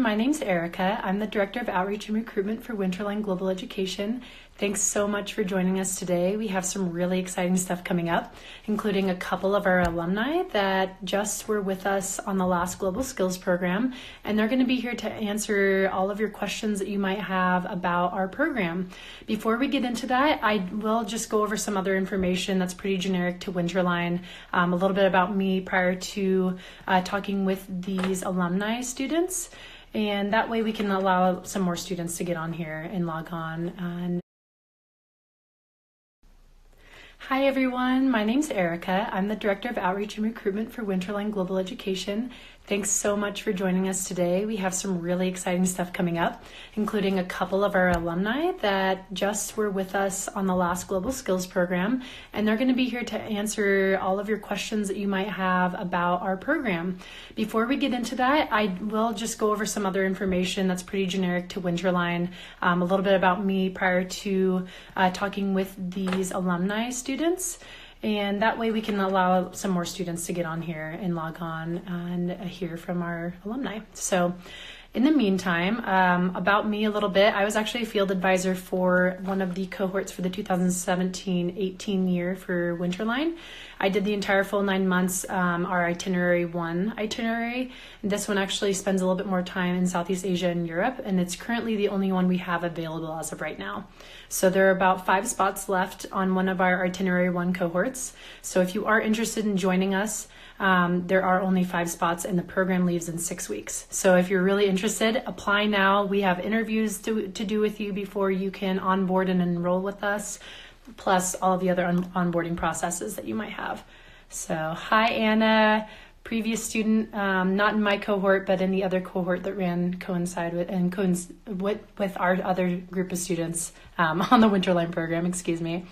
everyone, my name's Erica. I'm the Director of Outreach and Recruitment for Winterline Global Education. Thanks so much for joining us today. We have some really exciting stuff coming up, including a couple of our alumni that just were with us on the last Global Skills program, and they're going to be here to answer all of your questions that you might have about our program. Before we get into that, I will just go over some other information that's pretty generic to Winterline, a little bit about me prior to talking with these alumni students, and that way we can allow some more students to get on here and log on. Hi everyone, my name's Erica. I'm the Director of Outreach and Recruitment for Winterline Global Education. Thanks so much for joining us today. We have some really exciting stuff coming up, including a couple of our alumni that just were with us on the last Global Skills program, and they're going to be here to answer all of your questions that you might have about our program. Before we get into that, I will just go over some other information that's pretty generic to Winterline, a little bit about me prior to talking with these alumni students. And that way we can allow some more students to get on here and log on and hear from our alumni. So in the meantime, about me a little bit, I was actually a field advisor for one of the cohorts for the 2017-18 year for Winterline. I did the entire full 9 months, our itinerary 1 itinerary. And this one actually spends a little bit more time in Southeast Asia and Europe, and it's currently the only one we have available as of right now. So there are about 5 spots left on one of our itinerary 1 cohorts. So if you are interested in joining us, there are only 5 spots and the program leaves in 6 weeks. So if you're really interested, apply now. We have interviews to do with you before you can onboard and enroll with us, plus all of the other onboarding processes that you might have. So hi Anna, previous student, not in my cohort, but in the other cohort that coincide with our other group of students on the Winterline program, excuse me.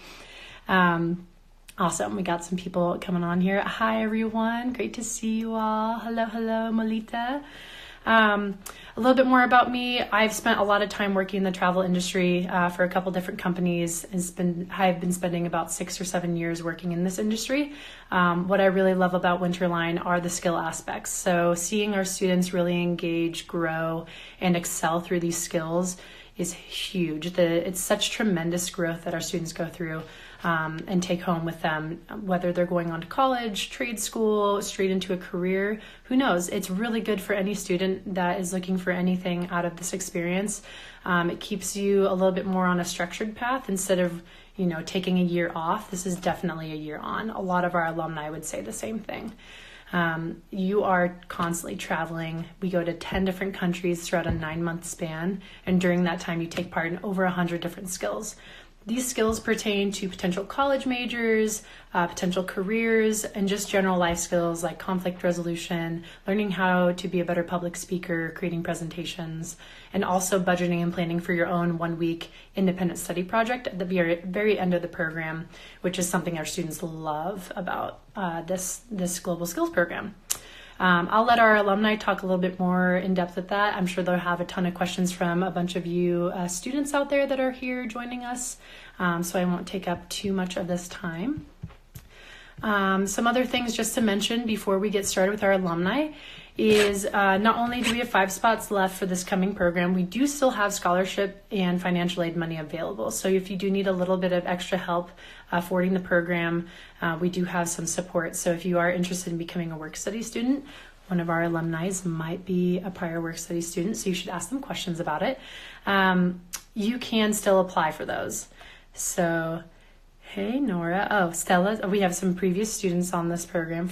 Awesome, we got some people coming on here. Hi everyone, great to see you all. Hello, Molita. A little bit more about me. I've spent a lot of time working in the travel industry for a couple different companies. I've been spending about 6 or 7 years working in this industry. What I really love about Winterline are the skill aspects. So seeing our students really engage, grow, and excel through these skills is huge. It's such tremendous growth that our students go through and take home with them, whether they're going on to college, trade school, straight into a career, who knows? It's really good for any student that is looking for anything out of this experience. It keeps you a little bit more on a structured path instead of, taking a year off. This is definitely a year on. A lot of our alumni would say the same thing. You are constantly traveling. We go to 10 different countries throughout a 9-month span, and during that time you take part in over 100 different skills. These skills pertain to potential college majors, potential careers, and just general life skills like conflict resolution, learning how to be a better public speaker, creating presentations, and also budgeting and planning for your own 1-week independent study project at the very end of the program, which is something our students love about this Global Skills program. I'll let our alumni talk a little bit more in depth at that. I'm sure they'll have a ton of questions from a bunch of you students out there that are here joining us, so I won't take up too much of this time. Some other things just to mention before we get started with our alumni is not only do we have 5 spots left for this coming program, we do still have scholarship and financial aid money available. So if you do need a little bit of extra help forwarding the program, we do have some support. So if you are interested in becoming a work study student, one of our alumni might be a prior work study student, so you should ask them questions about it. You can still apply for those. So hey, Nora. Oh, Stella. We have some previous students on this program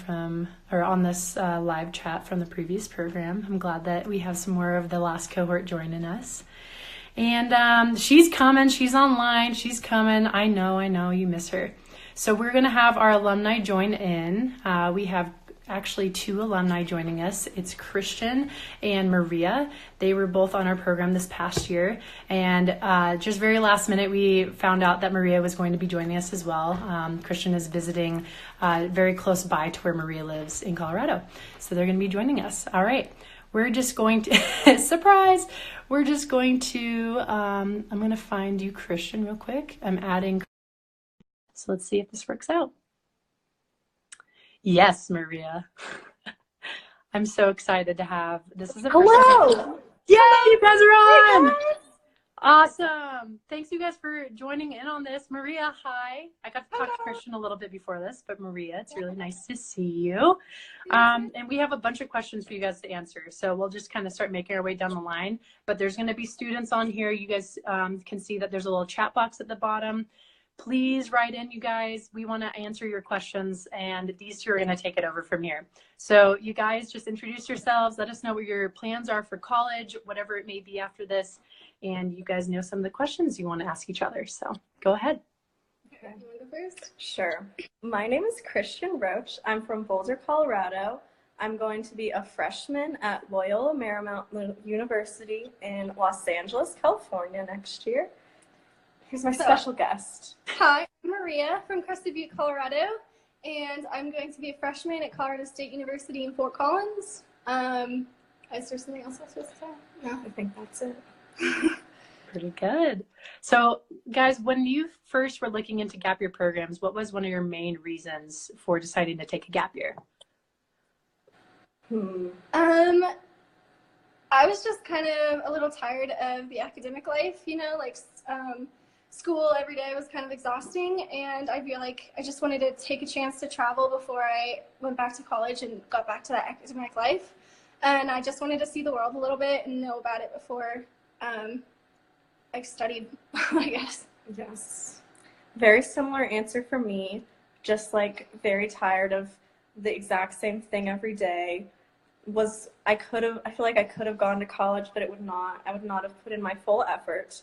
on this live chat from the previous program. I'm glad that we have some more of the last cohort joining us. And she's coming. She's online. She's coming. I know. You miss her. So we're going to have our alumni join in. We have actually 2 alumni joining us. It's Christian and Maria. They were both on our program this past year, and just very last minute we found out that Maria was going to be joining us as well. Christian is visiting very close by to where Maria lives in Colorado, so they're going to be joining us. All right, we're just going to surprise, we're just going to I'm going to find you Christian real quick. I'm adding, so let's see if this works out. Yes, Maria. I'm so excited to have, this is the first Hello. Yay! guys are on. Hey guys. Awesome. Thanks you guys for joining in on this. Maria, hi. I got to talk to Hello. Christian a little bit before this, but Maria, it's really nice to see you. And we have a bunch of questions for you guys to answer. So we'll just kind of start making our way down the line. But there's going to be students on here. You guys can see that there's a little chat box at the bottom. Please write in, you guys. We want to answer your questions, and these two are going to take it over from here. So you guys just introduce yourselves. Let us know what your plans are for college, whatever it may be after this. And you guys know some of the questions you want to ask each other. So go ahead. Okay. You want to go first? Sure. My name is Christian Roach. I'm from Boulder, Colorado. I'm going to be a freshman at Loyola Marymount University in Los Angeles, California next year. Here's my special guest. Hi, I'm Maria from Crested Butte, Colorado, and I'm going to be a freshman at Colorado State University in Fort Collins. Is there something else I was supposed to say? No, I think that's it. Pretty good. So, guys, when you first were looking into gap year programs, what was one of your main reasons for deciding to take a gap year? I was just kind of a little tired of the academic life, you know, like school every day was kind of exhausting, and I feel like I just wanted to take a chance to travel before I went back to college and got back to that academic life. And I just wanted to see the world a little bit and know about it before I studied, I guess. Yes. Very similar answer for me. Just like very tired of the exact same thing every day. I feel like I could have gone to college, but I would not have put in my full effort.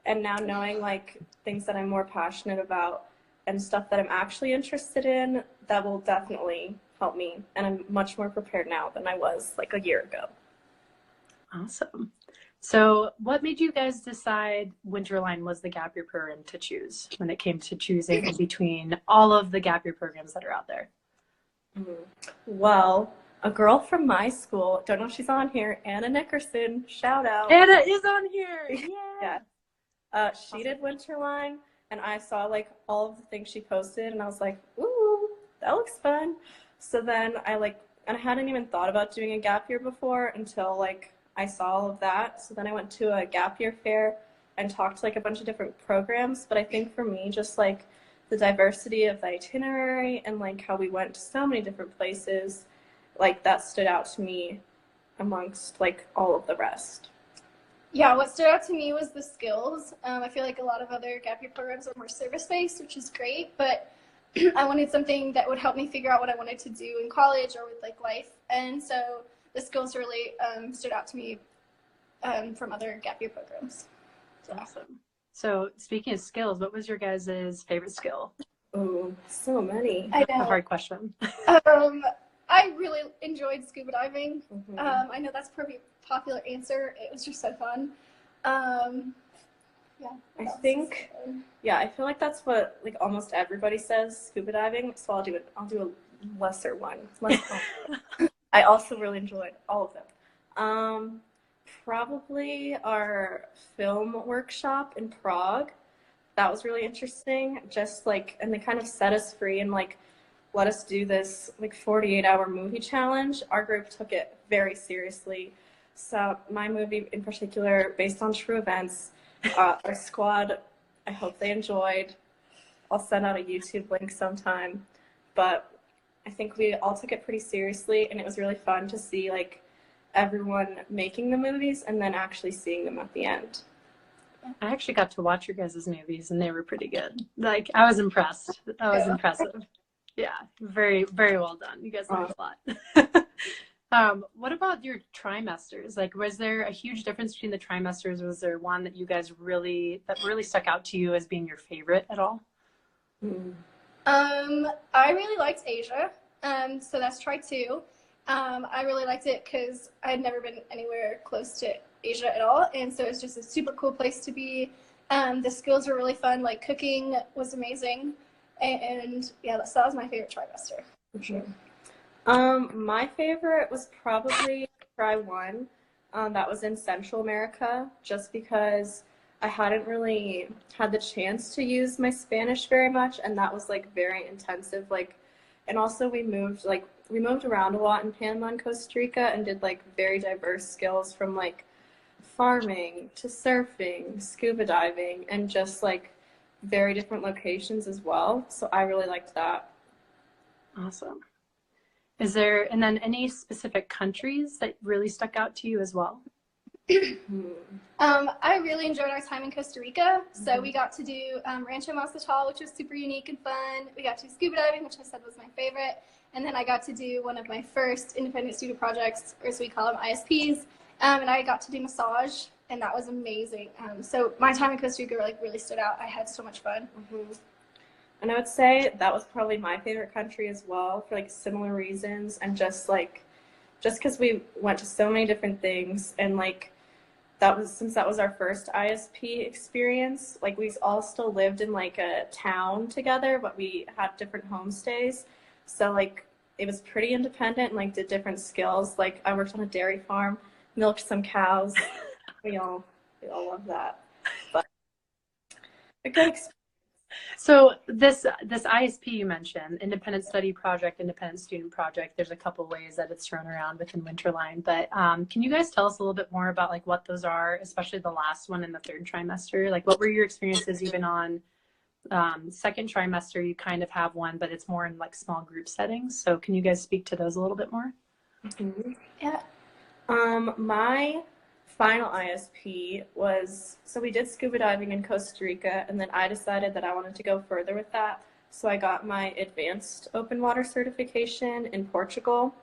And now knowing like things that I'm more passionate about and stuff that I'm actually interested in, that will definitely help me. And I'm much more prepared now than I was like a year ago. Awesome. So what made you guys decide Winterline was the gap year program to choose when it came to choosing between all of the gap year programs that are out there? Well, a girl from my school, don't know if she's on here, Anna Nickerson, shout out. Anna is on here. Yeah. She did Winterline, and I saw like all of the things she posted, and I was like, ooh, that looks fun. So then and I hadn't even thought about doing a gap year before until like I saw all of that. So then I went to a gap year fair and talked to like a bunch of different programs. But I think for me, just like the diversity of the itinerary and like how we went to so many different places, like that stood out to me amongst like all of the rest. Yeah, what stood out to me was the skills. I feel like a lot of other gap year programs are more service-based, which is great, but I wanted something that would help me figure out what I wanted to do in college or with like life. And so the skills really stood out to me from other gap year programs. So. Awesome. So speaking of skills, what was your guys' favorite skill? Oh, so many. I know. A hard question. I really enjoyed scuba diving. I know that's a pretty popular answer. It was just so fun. Yeah. I feel like that's what like almost everybody says, scuba diving. So I'll do a lesser one. I also really enjoyed all of them. Probably our film workshop in Prague. That was really interesting. Just like, and they kind of set us free and like let us do this like 48-hour movie challenge. Our group took it very seriously. So my movie in particular, based on true events, our squad, I hope they enjoyed. I'll send out a YouTube link sometime. But I think we all took it pretty seriously, and it was really fun to see like everyone making the movies and then actually seeing them at the end. I actually got to watch your guys' movies, and they were pretty good. Like, I was impressed. That was impressive. Yeah, very, very well done. You guys learned a lot. What about your trimesters? Like, was there a huge difference between the trimesters? Was there one that you guys really stuck out to you as being your favorite at all? I really liked Asia. So that's try 2. I really liked it because I had never been anywhere close to Asia at all, and so it's just a super cool place to be. The skills were really fun. Like cooking was amazing. And yeah, that was my favorite trimester for sure. My favorite was probably Try 1. That was in Central America, just because I hadn't really had the chance to use my Spanish very much, and that was like very intensive. Like, and also we moved around a lot in Panama and Costa Rica and did like very diverse skills from like farming to surfing, scuba diving, and just like very different locations as well. So I really liked that. Awesome. Is there, and then any specific countries that really stuck out to you as well? I really enjoyed our time in Costa Rica. So we got to do Rancho Mastatal, which was super unique and fun. We got to do scuba diving, which I said was my favorite. And then I got to do one of my first independent student projects, or as we call them, ISPs. And I got to do massage, and that was amazing. So my time in Costa Rica like really stood out. I had so much fun. And I would say that was probably my favorite country as well for like similar reasons, and just because we went to so many different things, and like since that was our first ISP experience, like we all still lived in like a town together, but we had different homestays. So like it was pretty independent and like did different skills. Like I worked on a dairy farm, milked some cows. we all love that. But a good experience. So this ISP you mentioned, independent study project, independent student project, there's a couple ways that it's thrown around within Winterline, but can you guys tell us a little bit more about like what those are, especially the last one in the third trimester? Like what were your experiences even on second trimester? You kind of have one, but it's more in like small group settings. So can you guys speak to those a little bit more? Yeah. My final ISP was, so we did scuba diving in Costa Rica, and then I decided that I wanted to go further with that. So I got my advanced open water certification in Portugal.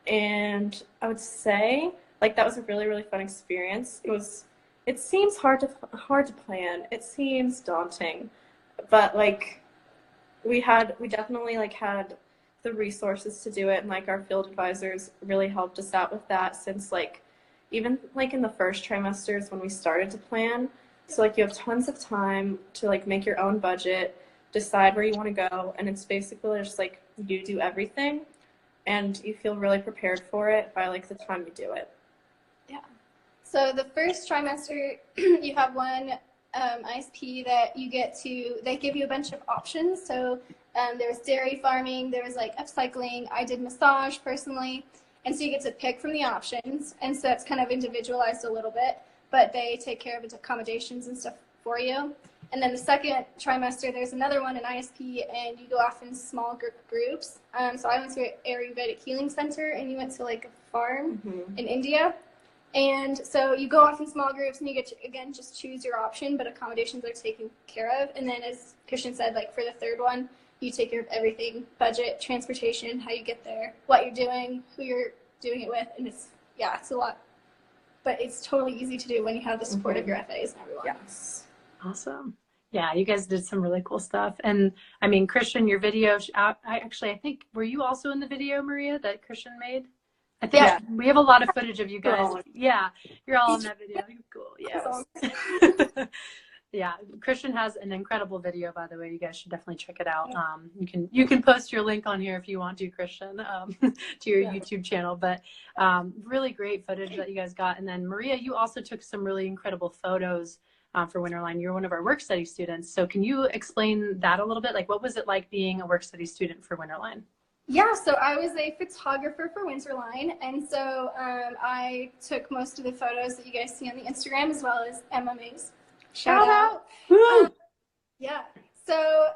And I would say like that was a really, really fun experience. It seems hard to plan. It seems daunting, but like we definitely like had the resources to do it, and like our field advisors really helped us out with that, since like even like in the first trimesters when we started to plan, so like you have tons of time to like make your own budget, decide where you want to go, and it's basically just like you do everything and you feel really prepared for it by like the time you do it. Yeah. So the first trimester, you have one ISP that they give you a bunch of options. So there was dairy farming, there was like upcycling. I did massage personally. And so you get to pick from the options. And so it's kind of individualized a little bit, but they take care of accommodations and stuff for you. And then the second trimester, there's another one, an ISP, and you go off in small groups. So I went to an Ayurvedic healing center, and you went to like a farm in India. And so you go off in small groups, and you get to, again, just choose your option, but accommodations are taken care of. And then as Christian said, like for the third one, you take care of everything: budget, transportation, how you get there, what you're doing, who you're doing it with. And it's a lot. But it's totally easy to do when you have the support of your FAs and everyone. Yes. Awesome. Yeah, you guys did some really cool stuff. And I mean, Christian, your video, I think, were you also in the video, Maria, that Christian made? I think we have a lot of footage of you guys. Yeah, you're all in that video. Cool. Yeah. Yeah, Christian has an incredible video, by the way. You guys should definitely check it out. You can post your link on here if you want to, Christian, to your YouTube channel. But really great footage that you guys got. And then Maria, you also took some really incredible photos for Winterline. You're one of our work study students. So can you explain that a little bit? Like, what was it like being a work study student for Winterline? Yeah, so I was a photographer for Winterline, and so I took most of the photos that you guys see on the Instagram, as well as MMA's. Shout out. Yeah. So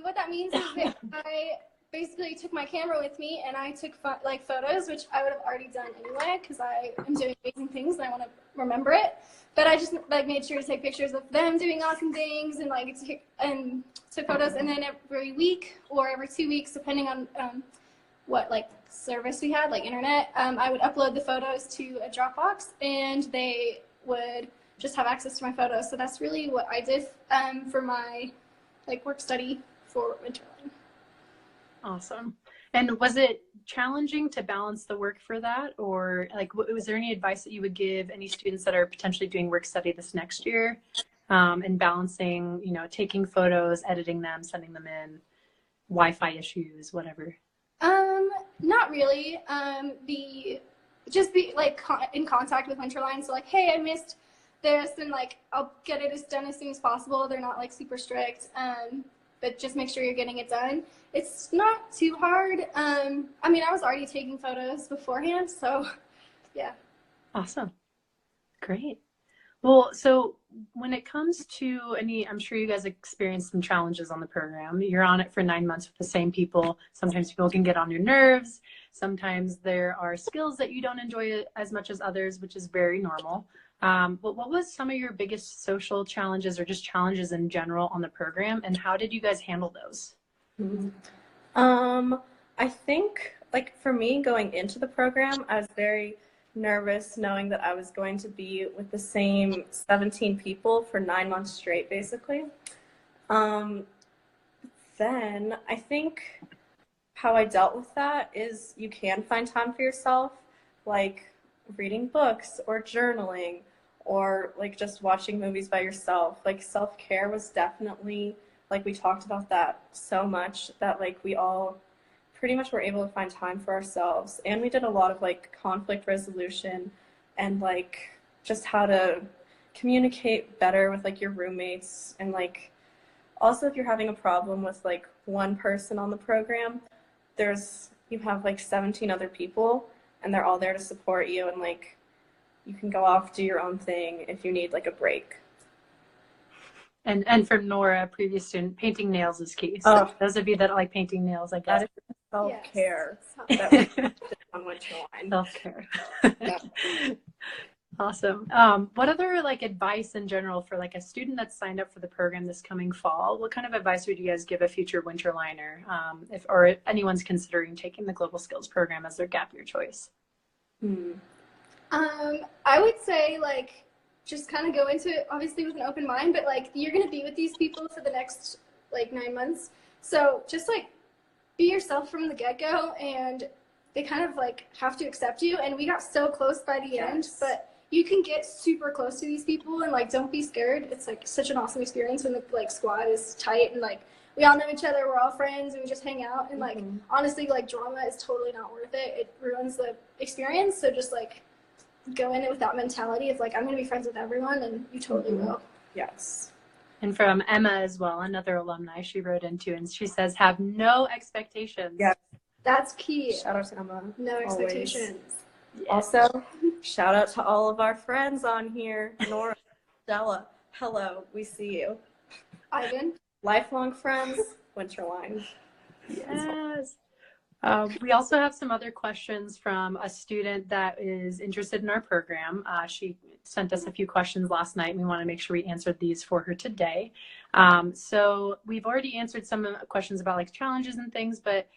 what that means is that I basically took my camera with me, and I took photos, which I would have already done anyway, because I am doing amazing things and I want to remember it. But I just like made sure to take pictures of them doing awesome things, and took photos. And then every week or every 2 weeks, depending on what like service we had, like internet, I would upload the photos to a Dropbox, and they would just have access to my photos. So that's really what I did for my like work study for Winterline. Awesome. And was it challenging to balance the work for that, or like was there any advice that you would give any students that are potentially doing work study this next year, and balancing, taking photos, editing them, sending them in, Wi-Fi issues, whatever? Not really. Just be like in contact with Winterline. So like, hey, I missed this, and like I'll get it done as soon as possible. They're not like super strict, but just make sure you're getting it done. It's not too hard. I mean, I was already taking photos beforehand, so yeah. Awesome. Great. Well, so when it comes to any, I'm sure you guys experienced some challenges on the program. You're on it for 9 months with the same people. Sometimes people can get on your nerves. Sometimes there are skills that you don't enjoy as much as others, which is very normal. But what was some of your biggest social challenges or just challenges in general on the program, and how did you guys handle those? I think, like, for me going into the program, I was very nervous knowing that I was going to be with the same 17 people for 9 months straight, basically. Um, then I think how I dealt with that is you can find time for yourself, like reading books or journaling or like just watching movies by yourself. Like self-care was definitely, like we talked about that so much that like we all pretty much were able to find time for ourselves. And we did a lot of like conflict resolution and like just how to communicate better with like your roommates. And like also if you're having a problem with like one person on the program, you have like 17 other people and they're all there to support you, and like you can go off, do your own thing if you need like a break. And from Nora, previous student, painting nails is key. So those of you that like painting nails, I guess. That is self-care. Yes. That we did on Winterline. Self-care. Yeah. Awesome. What other like advice in general for like a student that's signed up for the program this coming fall? What kind of advice would you guys give a future Winterliner, if anyone's considering taking the Global Skills program as their gap year choice? I would say like just kind of go into it obviously with an open mind, but like you're gonna be with these people for the next like 9 months, so just like be yourself from the get-go, and they kind of like have to accept you. And we got so close by the end, but you can get super close to these people, and like don't be scared. It's like such an awesome experience when the like squad is tight and like we all know each other, we're all friends, and we just hang out. And like honestly, like drama is totally not worth it. It ruins the experience. So just like go in it with that mentality of like I'm gonna be friends with everyone, and you totally will. Yes. And from Emma as well, another alumni, she wrote into, and she says, have no expectations. Yeah. That's key. Shout out to Emma. No expectations. Yes. Also, shout out to all of our friends on here. Nora, Stella, hello, we see you. Ivan. Lifelong friends, Winterline. Yes. We also have some other questions from a student that is interested in our program. She sent us a few questions last night, and we want to make sure we answered these for her today. So we've already answered some questions about like challenges and things, but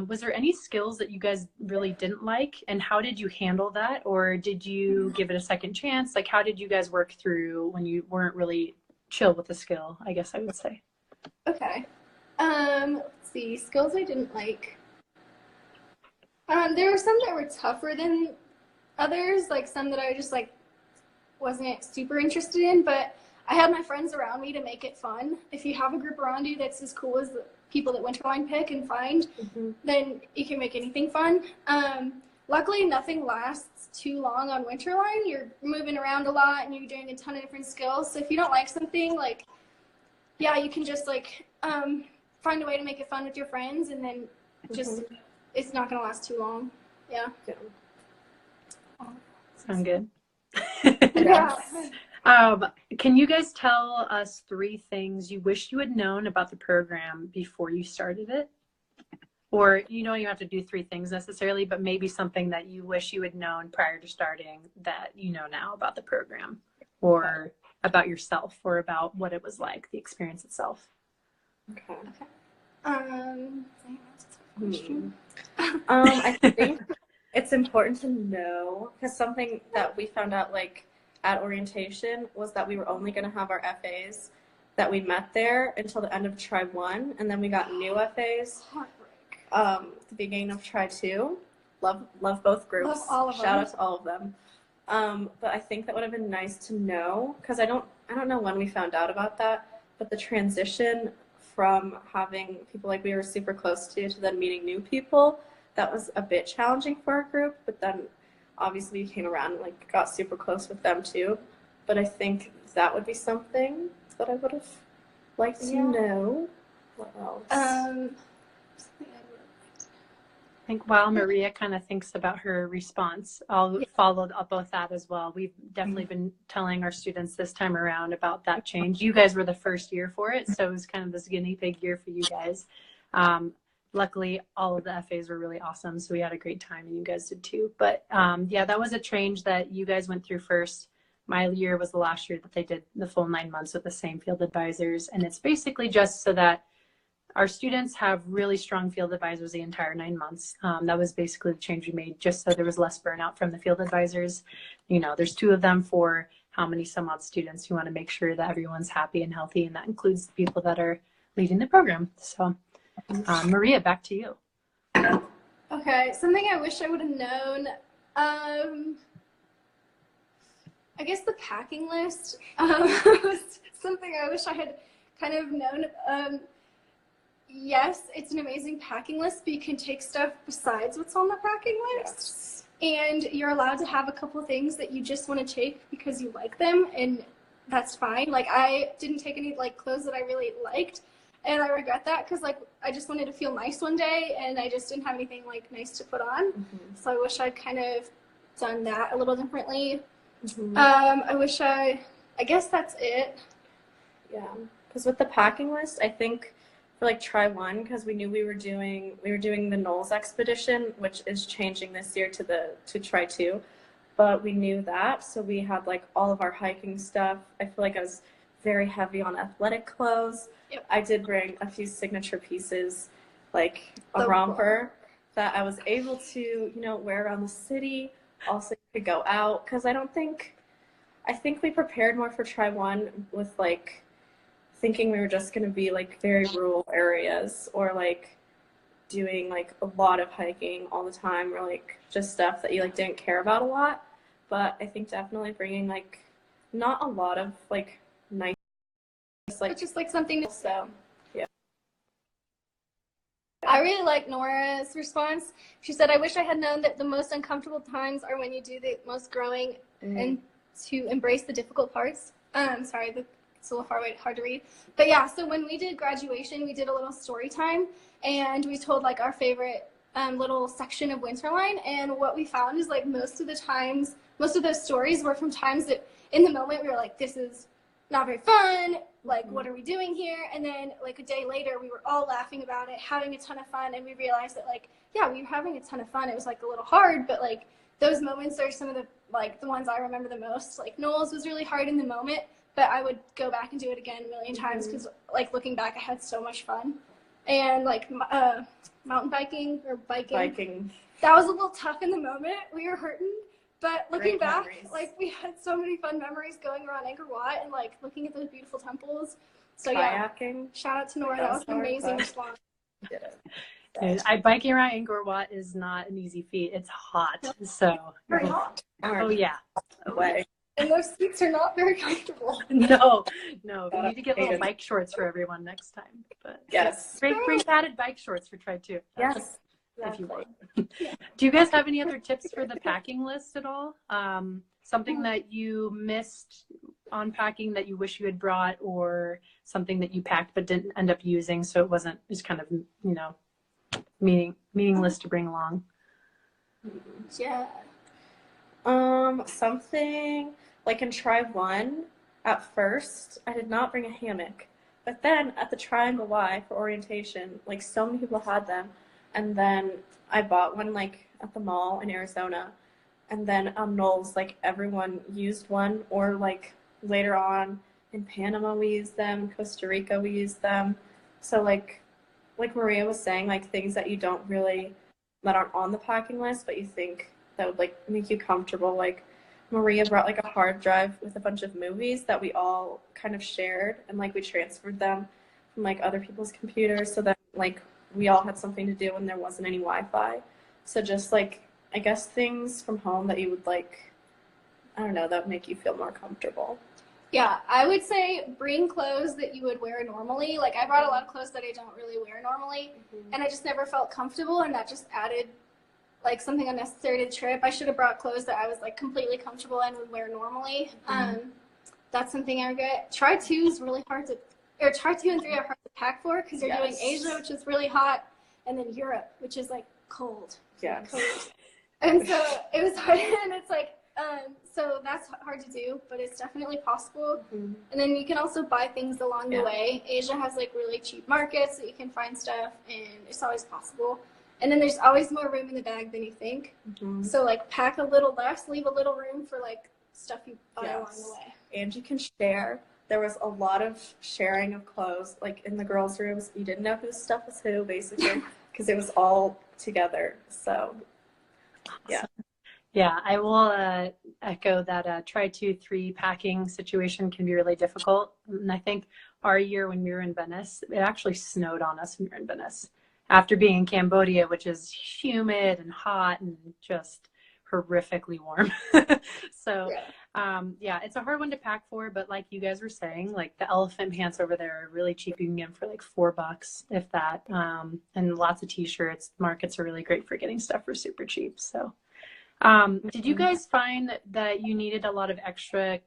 was there any skills that you guys really didn't like, and how did you handle that? Or did you give it a second chance? Like, how did you guys work through when you weren't really chill with the skill, I guess I would say? Okay. Let's see. Skills I didn't like. There were some that were tougher than others, like some that I just like wasn't super interested in, but I had my friends around me to make it fun. If you have a group around you that's as cool as the people that Winterline pick and find, then you can make anything fun. Luckily, nothing lasts too long on Winterline. You're moving around a lot and you're doing a ton of different skills. So if you don't like something, like, yeah, you can just like find a way to make it fun with your friends, and then just it's not going to last too long. Yeah. Sound good? Yeah. Can you guys tell us 3 things you wish you had known about the program before you started it? Or you don't even have to do 3 things necessarily, but maybe something that you wish you had known prior to starting that you know now about the program, or about yourself, or about what it was like, the experience itself. Okay. I think it's important to know, because something that we found out like at orientation was that we were only going to have our FAs that we met there until the end of Tri 1, and then we got new FAs the beginning of Tri 2. Love both groups. Love all of them. Shout out to all of them. But I think that would have been nice to know, because I don't know when we found out about that, but the transition from having people like we were super close to then meeting new people, that was a bit challenging for our group. But then obviously we came around and like got super close with them too. But I think that would be something that I would have liked to know. What else? think while Maria kind of thinks about her response, I'll follow up with that as well. We've definitely been telling our students this time around about that change. You guys were the first year for it, so it was kind of this guinea pig year for you guys. Luckily, all of the FAs were really awesome, so we had a great time, and you guys did too. But yeah, that was a change that you guys went through first. My year was the last year that they did the full 9 months with the same field advisors, and it's basically just so that our students have really strong field advisors the entire 9 months. That was basically the change we made, just so there was less burnout from the field advisors. You know, there's 2 of them for how many some odd students. You want to make sure that everyone's happy and healthy, and that includes the people that are leading the program. So, Maria, back to you. Okay, something I wish I would have known. I guess the packing list was something I wish I had kind of known. Yes, it's an amazing packing list, but you can take stuff besides what's on the packing list. Yes. And you're allowed to have a couple things that you just want to take because you like them, and that's fine. Like, I didn't take any like clothes that I really liked, and I regret that because like I just wanted to feel nice one day, and I just didn't have anything like nice to put on. So I wish I'd kind of done that a little differently. I guess that's it. Yeah, because with the packing list, I think for like try one, because we knew we were doing the Knowles expedition, which is changing this year to try two, but we knew that, so we had like all of our hiking stuff. I feel like I was very heavy on athletic clothes. Yep. I did bring a few signature pieces, like a romper that I was able to, wear around the city. Also could go out, because I think we prepared more for try one with like thinking we were just going to be like very rural areas, or like doing like a lot of hiking all the time, or like just stuff that you like didn't care about a lot. But I think definitely bringing like not a lot of like nice, like just like something to, so yeah. I really like Nora's response. She said, I wish I had known that the most uncomfortable times are when you do the most growing, and to embrace the difficult parts. Sorry, it's a little hard to read. But yeah, so when we did graduation, we did a little story time, and we told like our favorite little section of Winterline. And what we found is like most of those stories were from times that in the moment we were like, this is not very fun. Like, what are we doing here? And then like a day later, we were all laughing about it, having a ton of fun. And we realized that like, yeah, we were having a ton of fun. It was like a little hard, but like those moments are some of the ones I remember the most. Like Knowles was really hard in the moment, but I would go back and do it again a million times because like looking back, I had so much fun. And like mountain biking or biking, that was a little tough in the moment. We were hurting. But looking back, like we had so many fun memories going around Angkor Wat and like looking at those beautiful temples. So kayaking. Yeah, shout out to Nora. That was an amazing response. Biking around Angkor Wat is not an easy feat. It's hot, so very hot. Oh yeah, away. And those seats are not very comfortable. No. You need to get little bike shorts for everyone next time. But yes, bring padded bike shorts for try two. Yes. If you want. Do you guys have any other tips for the packing list at all? Something that you missed on packing that you wish you had brought, or something that you packed but didn't end up using, so it wasn't just kind of meaningless to bring along? Yeah. Something like in try one, at first I did not bring a hammock, but then at the Triangle Y for orientation, like so many people had them. And then I bought one like at the mall in Arizona, and then on Knowles, like everyone used one, or like later on in Panama we used them, Costa Rica we used them. So like Maria was saying, like things that you don't really, that aren't on the packing list, but you think that would like make you comfortable. Like Maria brought like a hard drive with a bunch of movies that we all kind of shared, and like we transferred them from like other people's computers, so that like we all had something to do when there wasn't any Wi-Fi. So just like, I guess things from home that you would like, I don't know, that would make you feel more comfortable. Yeah, I would say bring clothes that you would wear normally. Like I brought a lot of clothes that I don't really wear normally, and I just never felt comfortable, and that just added like something unnecessary to the trip. I should have brought clothes that I was like completely comfortable and would wear normally. That's something I regret. Try two and 3 are hard to pack for, because you're doing Asia, which is really hot, and then Europe, which is like cold. Yeah. And so it was hard, and it's like, so that's hard to do, but it's definitely possible. Mm-hmm. And then you can also buy things along the way. Asia has like really cheap markets that you can find stuff, and it's always possible. And then there's always more room in the bag than you think. Mm-hmm. So like pack a little less, leave a little room for like stuff you buy along the way. And you can share. There was a lot of sharing of clothes, like in the girls' rooms. You didn't know whose stuff was who, basically, because it was all together. So, yeah. Yeah, I will echo that try 2-3 packing situation can be really difficult. And I think our year when we were in Venice, it actually snowed on us when we were in Venice. After being in Cambodia, which is humid and hot and just horrifically warm. So, yeah, it's a hard one to pack for, but like you guys were saying, like the elephant pants over there are really cheap. You can get them for like $4, if that. And lots of t-shirts. Markets are really great for getting stuff for super cheap. So. Did you guys find that you needed a lot of extra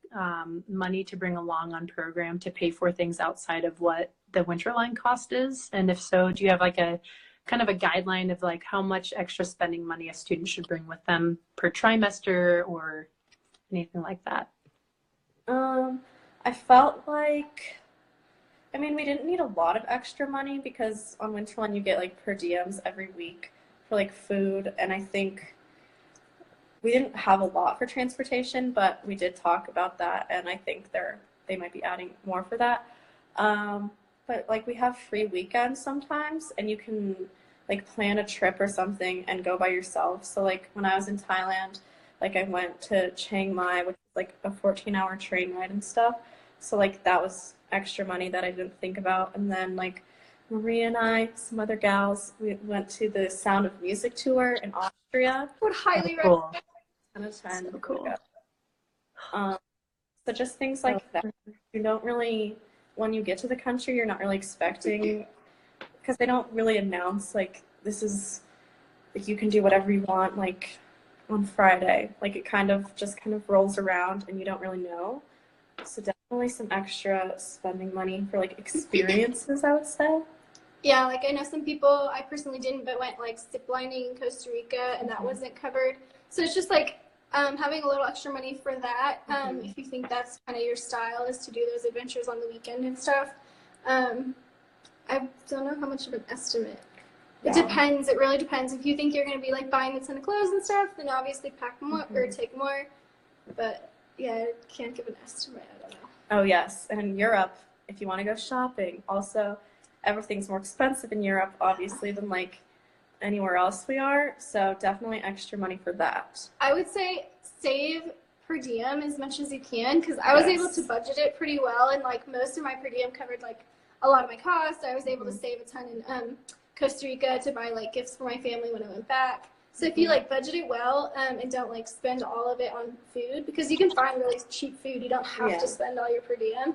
money to bring along on program to pay for things outside of what the Winterline cost is? And if so, do you have like a kind of a guideline of like how much extra spending money a student should bring with them per trimester or anything like that? I felt like, I mean, we didn't need a lot of extra money because on Winterline you get like per diems every week for like food, and I think we didn't have a lot for transportation, but we did talk about that, and I think they might be adding more for that. But like we have free weekends sometimes, and you can like plan a trip or something and go by yourself. So like when I was in Thailand, like I went to Chiang Mai, which is like a 14-hour train ride and stuff. So like that was extra money that I didn't think about. And then like Maria and I, some other gals, we went to the Sound of Music tour in Austria. Would highly Cool. recommend. 10 out of 10. So cool. So just things like that. You don't really, when you get to the country, you're not really expecting, because they don't really announce like this is, like you can do whatever you want like on Friday. Like it kind of rolls around and you don't really know. So definitely some extra spending money for like experiences, I would say. Yeah, like I know some people, I personally didn't, but went like ziplining in Costa Rica, and that wasn't covered. So it's just like having a little extra money for that, if you think that's kind of your style, is to do those adventures on the weekend and stuff. I don't know how much of an estimate. It depends. It really depends. If you think you're going to be like buying a ton of clothes and stuff, then obviously pack more or take more. But yeah, I can't give an estimate. I don't know. Oh yes, and in Europe, if you want to go shopping, also everything's more expensive in Europe, obviously, than like anywhere else we are. So definitely extra money for that. I would say save per diem as much as you can, because I was able to budget it pretty well, and like most of my per diem covered like a lot of my costs. I was able to save a ton in Costa Rica to buy like gifts for my family when I went back. So if you like budget it well and don't like spend all of it on food, because you can find really cheap food, you don't have to spend all your per diem.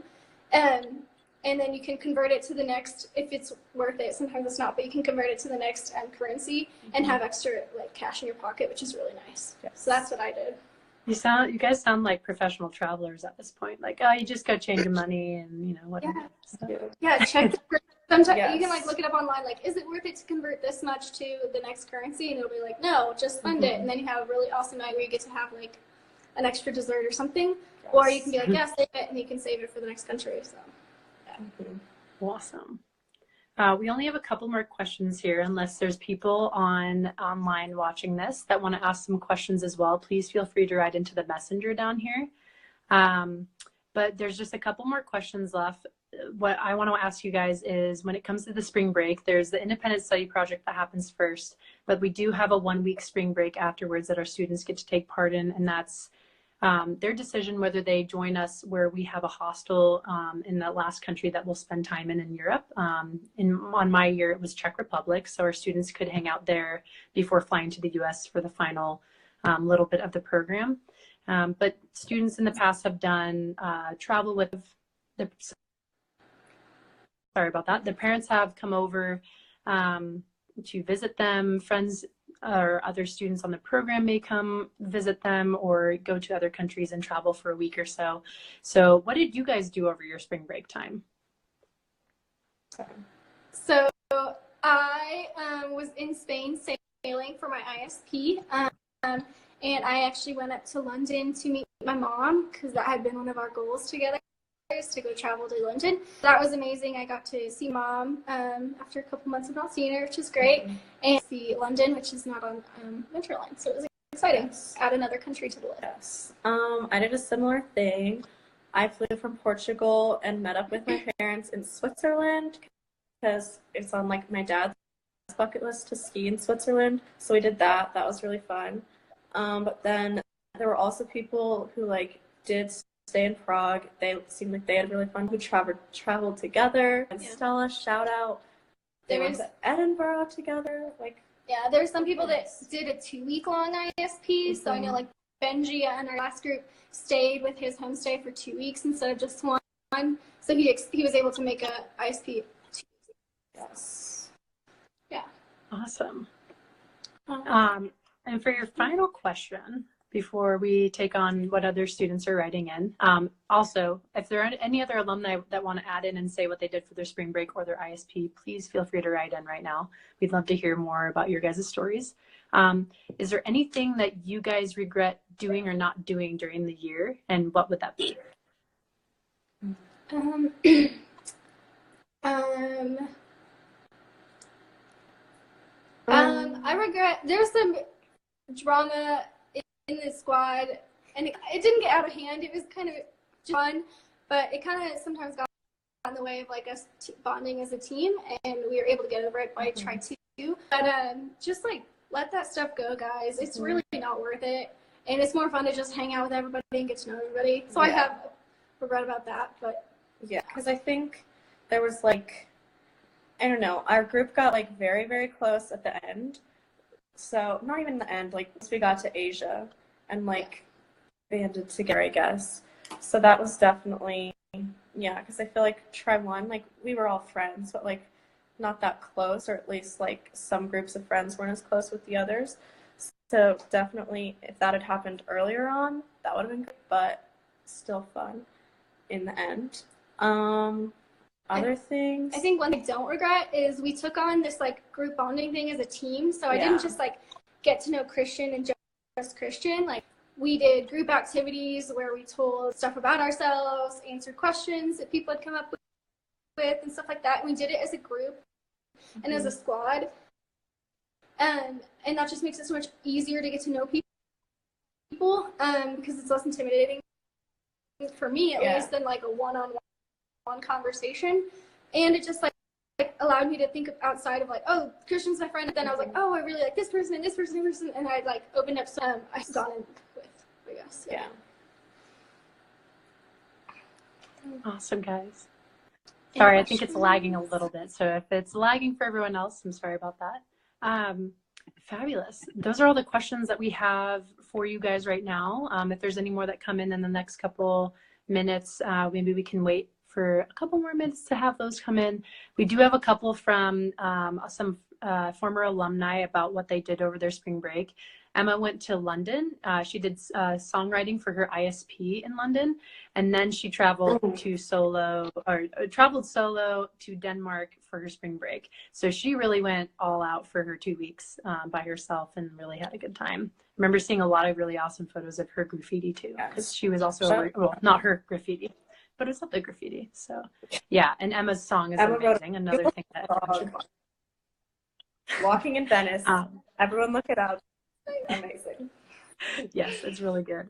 And then you can convert it to the next, if it's worth it. Sometimes it's not, but you can convert it to the next currency and have extra like cash in your pocket, which is really nice. So that's what I did. You guys sound like professional travelers at this point. Like, oh, you just go change your money and, you know, whatever. Yeah, check. Sometimes you can like look it up online, like, is it worth it to convert this much to the next currency? And it'll be like, no, just fund it. And then you have a really awesome night where you get to have like an extra dessert or something. Or you can be like, yeah, save it, and you can save it for the next country. So. Awesome. We only have a couple more questions here, unless there's people online watching this that want to ask some questions as well. Please feel free to write into the messenger down here. But there's just a couple more questions left. What I want to ask you guys is, when it comes to the spring break, there's the independent study project that happens first, but we do have a 1-week spring break afterwards that our students get to take part in, and that's their decision whether they join us where we have a hostel in the last country that we'll spend time in Europe. On my year, it was Czech Republic, so our students could hang out there before flying to the US for the final little bit of the program. But students in the past have done travel with sorry about that. The parents have come over to visit them. Friends or other students on the program may come visit them or go to other countries and travel for a week or so. So what did you guys do over your spring break time? So I was in Spain, same failing for my ISP. And I actually went up to London to meet my mom because that had been one of our goals together, is to go travel to London. That was amazing. I got to see mom after a couple months of not seeing her, which is great, and see London, which is not on Winterline. So it was exciting. Yes. Add another country to the list. Yes. I did a similar thing. I flew from Portugal and met up with my parents in Switzerland because it's on like my dad's bucket list to ski in Switzerland. So we did that. That was really fun. But then there were also people who like did stay in Prague. They seemed like they had really fun. Who traveled together. And Yeah. Stella, shout out. They went to Edinburgh together. Like, yeah, there's some people that did a 2-week-long ISP. So I know like Benji in our last group stayed with his homestay for 2 weeks instead of just one. So he was able to make a ISP 2 weeks. yes. Yeah. Awesome. And for your final question, before we take on what other students are writing in, also, if there are any other alumni that want to add in and say what they did for their spring break or their ISP, please feel free to write in right now. We'd love to hear more about your guys' stories. Is there anything that you guys regret doing or not doing during the year, and what would that be? I regret there's some drama in the squad, and it didn't get out of hand. It was kind of fun, but it kind of sometimes got in the way of like us bonding as a team, and we were able to get over it by trying to. But just like let that stuff go, guys. It's really not worth it, and it's more fun to just hang out with everybody and get to know everybody. So I have regret about that, but yeah, because I think there was like, I don't know, our group got like very, very close at the end. So not even the end, like once we got to Asia and like banded together, I guess. So that was definitely, yeah, because I feel like try one, like we were all friends, but like not that close, or at least like some groups of friends weren't as close with the others. So definitely if that had happened earlier on, that would have been great, but still fun in the end. Other things? I think one thing I don't regret is we took on this like group bonding thing as a team. So I didn't just like get to know Christian and just Christian. Like we did group activities where we told stuff about ourselves, answered questions that people had come up with and stuff like that. And we did it as a group and as a squad. And that just makes it so much easier to get to know people because it's less intimidating for me at least than like a one-on-one conversation, and it just like allowed me to think outside of like, oh, Christian's my friend, and then I was like, oh, I really like this person and this person and this person, and I like opened up some I've gone in with, I guess. Awesome, guys. Sorry, I think it's lagging a little bit, so if it's lagging for everyone else, I'm sorry about that. Fabulous. Those are all the questions that we have for you guys right now. If there's any more that come in the next couple minutes, maybe we can wait for a couple more minutes to have those come in. We do have a couple from some former alumni about what they did over their spring break. Emma went to London. She did songwriting for her ISP in London, and then she traveled traveled solo to Denmark for her spring break. So she really went all out for her 2 weeks by herself and really had a good time. I remember seeing a lot of really awesome photos of her graffiti too, because she was also well, not her graffiti, but it's not the graffiti. So yeah, and Emma's song is amazing. Another thing that Walking in Venice. Everyone look it up. Amazing. Yes, it's really good.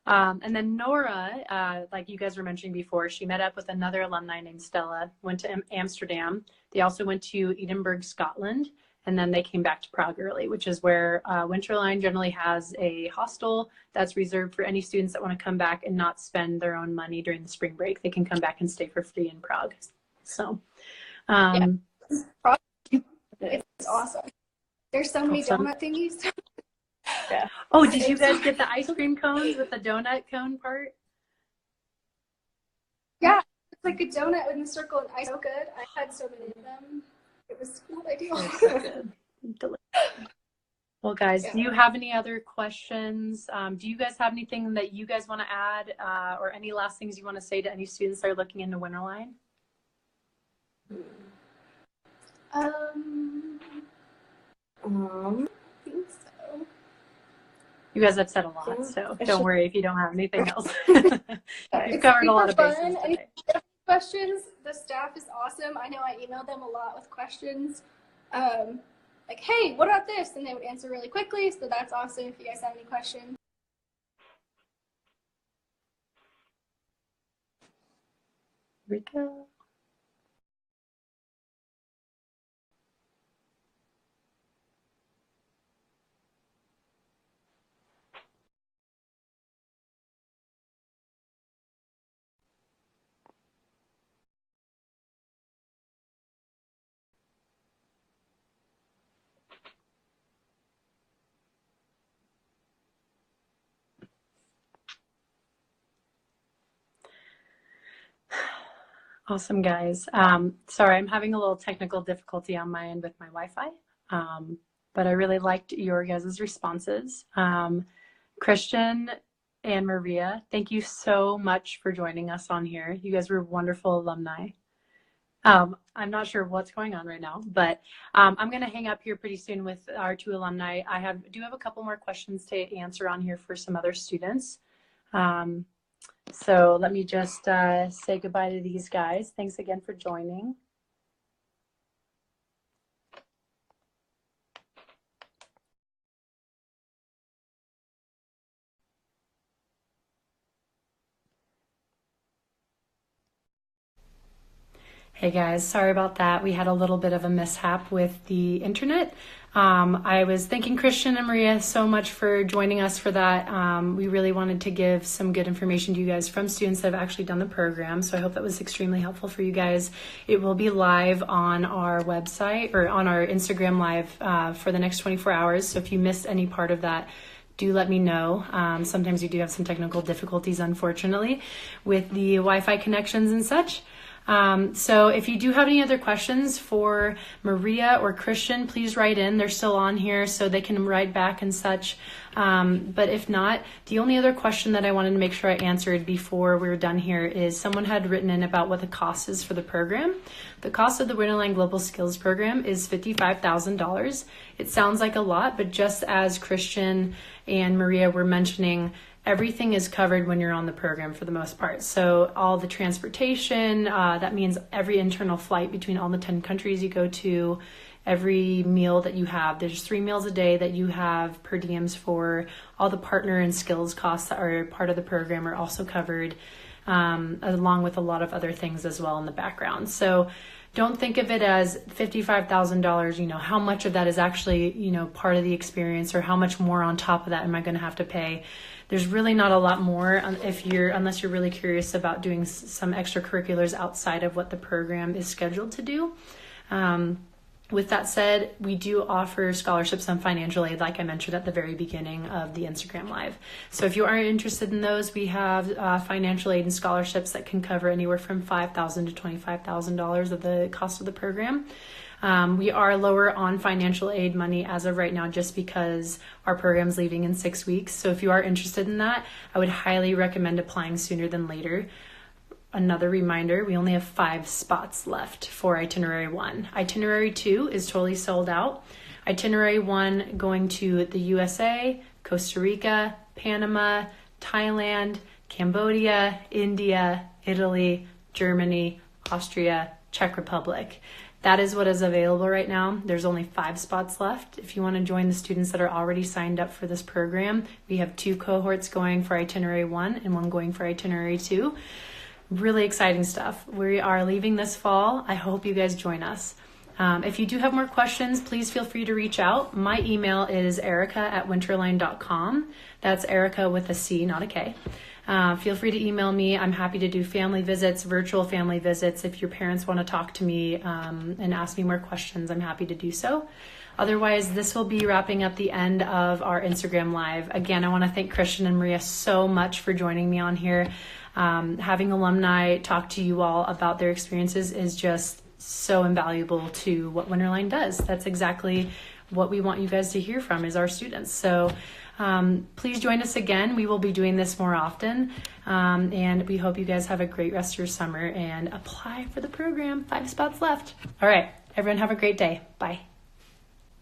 And then Nora, like you guys were mentioning before, she met up with another alumni named Stella, went to Amsterdam. They also went to Edinburgh, Scotland, and then they came back to Prague early, which is where Winterline generally has a hostel that's reserved for any students that want to come back and not spend their own money during the spring break. They can come back and stay for free in Prague. So, it's awesome. There's so many donut thingies. Yeah. Oh, did you guys get the ice cream cones with the donut cone part? Yeah, it's like a donut in a circle and ice. So good. I had so many of them. It was not ideal. So good. Delicious. Well, guys, do you have any other questions? Do you guys have anything that you guys want to add, or any last things you want to say to any students that are looking into Winterline? You guys have said a lot, Yeah, so it's don't just- worry if you don't have anything else. You've covered a lot of bases And if today. you have questions, the staff is awesome. I know I emailed them a lot with questions. Like, hey, what about this? And they would answer really quickly. So that's awesome if you guys have any questions. Here we go. Awesome, guys. Sorry, I'm having a little technical difficulty on my end with my Wi-Fi, but I really liked your guys' responses. Christian and Maria, thank you so much for joining us on here. You guys were wonderful alumni. I'm not sure what's going on right now, but I'm going to hang up here pretty soon with our 2 alumni. I do have a couple more questions to answer on here for some other students. So let me just say goodbye to these guys. Thanks again for joining. Hey guys, sorry about that. We had a little bit of a mishap with the internet. I was thanking Christian and Maria so much for joining us for that. We really wanted to give some good information to you guys from students that have actually done the program. So I hope that was extremely helpful for you guys. It will be live on our website or on our Instagram live for the next 24 hours. So if you missed any part of that, do let me know. Sometimes we do have some technical difficulties, unfortunately, with the Wi-Fi connections and such. So if you do have any other questions for Maria or Christian, please write in. They're still on here so they can write back and such. But if not, the only other question that I wanted to make sure I answered before we were done here is someone had written in about what the cost is for the program. The cost of the Winterline Global Skills Program is $55,000. It sounds like a lot, but just as Christian and Maria were mentioning, everything is covered when you're on the program for the most part. So all the transportation, that means every internal flight between all the 10 countries you go to, every meal that you have. There's 3 meals a day that you have per diems for. All the partner and skills costs that are part of the program are also covered, along with a lot of other things as well in the background. So don't think of it as $55,000, how much of that is actually, part of the experience, or how much more on top of that am I going to have to pay? There's really not a lot more unless you're really curious about doing some extracurriculars outside of what the program is scheduled to do. With that said, we do offer scholarships and financial aid, like I mentioned at the very beginning of the Instagram Live. So if you are interested in those, we have financial aid and scholarships that can cover anywhere from $5,000 to $25,000 of the cost of the program. We are lower on financial aid money as of right now just because our program's leaving in 6 weeks. So if you are interested in that, I would highly recommend applying sooner than later. Another reminder, we only have 5 spots left for Itinerary 1. Itinerary 2 is totally sold out. Itinerary 1 going to the USA, Costa Rica, Panama, Thailand, Cambodia, India, Italy, Germany, Austria, Czech Republic. That is what is available right now. There's only 5 spots left. If you want to join the students that are already signed up for this program, we have 2 cohorts going for Itinerary 1 and 1 going for Itinerary 2. Really exciting stuff. We are leaving this fall. I hope you guys join us. If you do have more questions, please feel free to reach out. My email is erica@winterline.com. That's Erica with a C, not a K. Feel free to email me. I'm happy to do family visits, virtual family visits. If your parents want to talk to me and ask me more questions, I'm happy to do so. Otherwise, this will be wrapping up the end of our Instagram Live. Again, I want to thank Christian and Maria so much for joining me on here. Having alumni talk to you all about their experiences is just so invaluable to what Winterline does. That's exactly what we want you guys to hear from, is our students. So please join us again. We will be doing this more often. And we hope you guys have a great rest of your summer and apply for the program. 5 spots left. All right, everyone have a great day. Bye.